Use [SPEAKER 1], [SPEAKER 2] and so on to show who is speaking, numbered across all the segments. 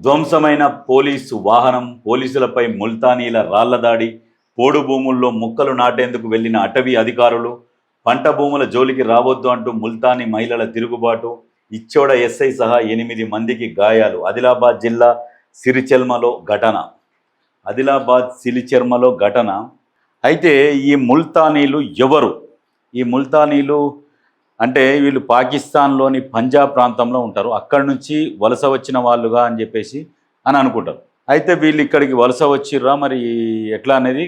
[SPEAKER 1] ధ్వంసమైన police వాహనం, పోలీసులపై ముల్తానీల రాళ్ల దాడి, పోడు భూముల్లో మొక్కలు నాటేందుకు వెళ్లిన అటవీ అధికారులు, పంట భూముల జోలికి రావద్దు అంటూ ముల్తానీ మహిళల తిరుగుబాటు, ఇచ్చోడ ఎస్ఐ సహా 8 మందికి గాయాలు. ఆదిలాబాద్ జిల్లా సిరిచెల్మలో ఘటన. అయితే ఈ ముల్తానీలు ఎవరు? ఈ ముల్తానీలు అంటే వీళ్ళు పాకిస్తాన్లోని పంజాబ్ ప్రాంతంలో ఉంటారు. అక్కడి నుంచి వలస వచ్చిన వాళ్ళుగా అని చెప్పేసి అనుకుంటారు. అయితే వీళ్ళు ఇక్కడికి వలస వచ్చిర్రా మరి ఎట్లా అనేది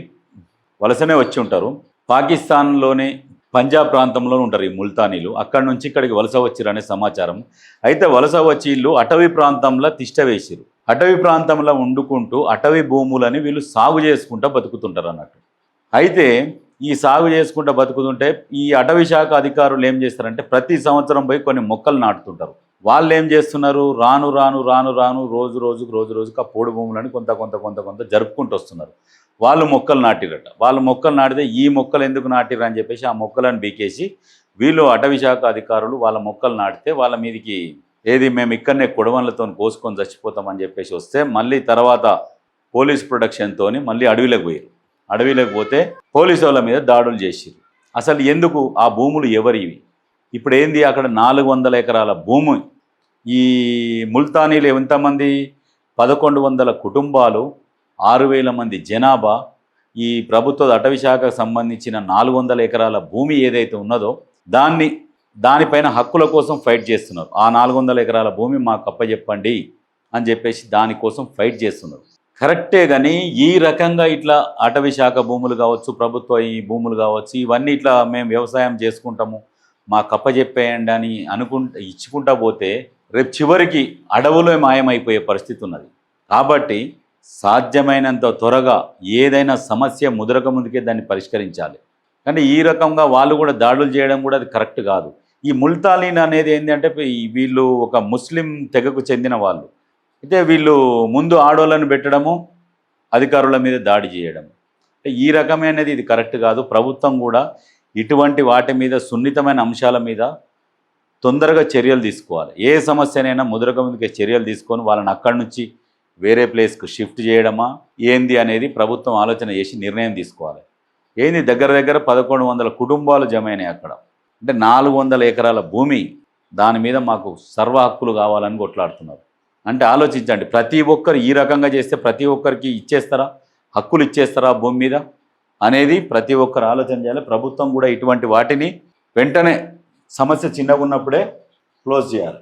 [SPEAKER 1] వలసనే వచ్చి ఉంటారు. పాకిస్తాన్లోని పంజాబ్ ప్రాంతంలో ఉంటారు ఈ ముల్తానీలు. అక్కడి నుంచి ఇక్కడికి వలస వచ్చిరనే సమాచారం. అయితే వలస వచ్చి వీళ్ళు అటవీ ప్రాంతంలో తిష్ట వేసిరు. అటవీ ప్రాంతంలో వండుకుంటూ అటవీ భూములని వీళ్ళు సాగు చేసుకుంటూ బతుకుతుంటారు అన్నట్టు. అయితే ఈ సాగు చేసుకుంటూ బతుకుతుంటే ఈ అటవీ శాఖ అధికారులు ఏం చేస్తారంటే ప్రతి సంవత్సరం పోయి కొన్ని మొక్కలు నాటుతుంటారు. వాళ్ళు ఏం చేస్తున్నారు, రాను రోజు రోజుకు ఆ పోడు భూములని కొంత జరుపుకుంటూ వస్తున్నారు. వాళ్ళు మొక్కలు నాటిరట. వాళ్ళు మొక్కలు నాటితే ఈ మొక్కలు ఎందుకు నాటిరు అని చెప్పేసి ఆ మొక్కలను బీకేసి వీళ్ళు అటవీ శాఖ అధికారులు వాళ్ళ మొక్కలు నాటితే వాళ్ళ మీదకి మేము ఇక్కడనే కొడవన్లతో కోసుకొని చచ్చిపోతామని చెప్పేసి వస్తే మళ్ళీ తర్వాత పోలీస్ ప్రొటెక్షన్తో మళ్ళీ అడవిలోకి పోతే పోలీసు వాళ్ళ మీద దాడులు చేసిరు. అసలు ఎందుకు ఆ భూములు ఎవరివి? ఇప్పుడు ఏంది, అక్కడ 400 ఎకరాల భూమి. ఈ ముల్తానీలు ఎంతమంది? 1100 కుటుంబాలు, 6000 మంది జనాభా. ఈ ప్రభుత్వ అటవీ శాఖకు సంబంధించిన 400 ఎకరాల భూమి ఏదైతే ఉన్నదో దానిపైన హక్కుల కోసం ఫైట్ చేస్తున్నారు. ఆ 400 ఎకరాల భూమి మాకు అప్పచెప్పండి అని చెప్పేసి దానికోసం ఫైట్ చేస్తున్నారు. కరెక్టే, కానీ ఈ రకంగా ఇట్లా అటవీ శాఖ భూములు కావచ్చు, ప్రభుత్వ ఈ భూములు కావచ్చు, ఇవన్నీ ఇట్లా మేము వ్యవసాయం చేసుకుంటాము మాకు అప్పచెప్పేయండి అని ఇచ్చుకుంటా పోతే రేపు చివరికి అడవులో మాయమైపోయే పరిస్థితి ఉన్నది. కాబట్టి సాధ్యమైనంత త్వరగా ఏదైనా సమస్య ముదరక ముందుకే దాన్ని పరిష్కరించాలి. కానీ ఈ రకంగా వాళ్ళు కూడా దాడులు చేయడం కూడా అది కరెక్ట్ కాదు. ఈ ముల్తానీలు అనేది ఏంటంటే వీళ్ళు ఒక ముస్లిం తెగకు చెందిన వాళ్ళు. అయితే వీళ్ళు ముందు ఆడోళ్ళని పెట్టడము, అధికారుల మీద దాడి చేయడం, ఈ రకమైనది ఇది కరెక్ట్ కాదు. ప్రభుత్వం కూడా ఇటువంటి వాటి మీద సున్నితమైన అంశాల మీద తొందరగా చర్యలు తీసుకోవాలి. ఏ సమస్యనైనా ముదరక ముందుకే చర్యలు తీసుకొని వాళ్ళని అక్కడి నుంచి వేరే ప్లేస్కు షిఫ్ట్ చేయడమా ఏంది అనేది ప్రభుత్వం ఆలోచన చేసి నిర్ణయం తీసుకోవాలి. ఏంది దగ్గర 1100 కుటుంబాలు జమైనాయి అక్కడ. అంటే 400 ఎకరాల భూమి, దాని మీద మాకు సర్వ హక్కులు కావాలని కొట్లాడుతున్నారు. అంటే ఆలోచించండి, ప్రతి ఒక్కరు ఈ రకంగా చేస్తే ప్రతి ఒక్కరికి హక్కులు ఇచ్చేస్తారా భూమి మీద అనేది ప్రతి ఒక్కరు ఆలోచన చేయాలి. ప్రభుత్వం కూడా ఇటువంటి వాటిని వెంటనే సమస్య చిన్నగా ఉన్నప్పుడే క్లోజ్ చేయాలి.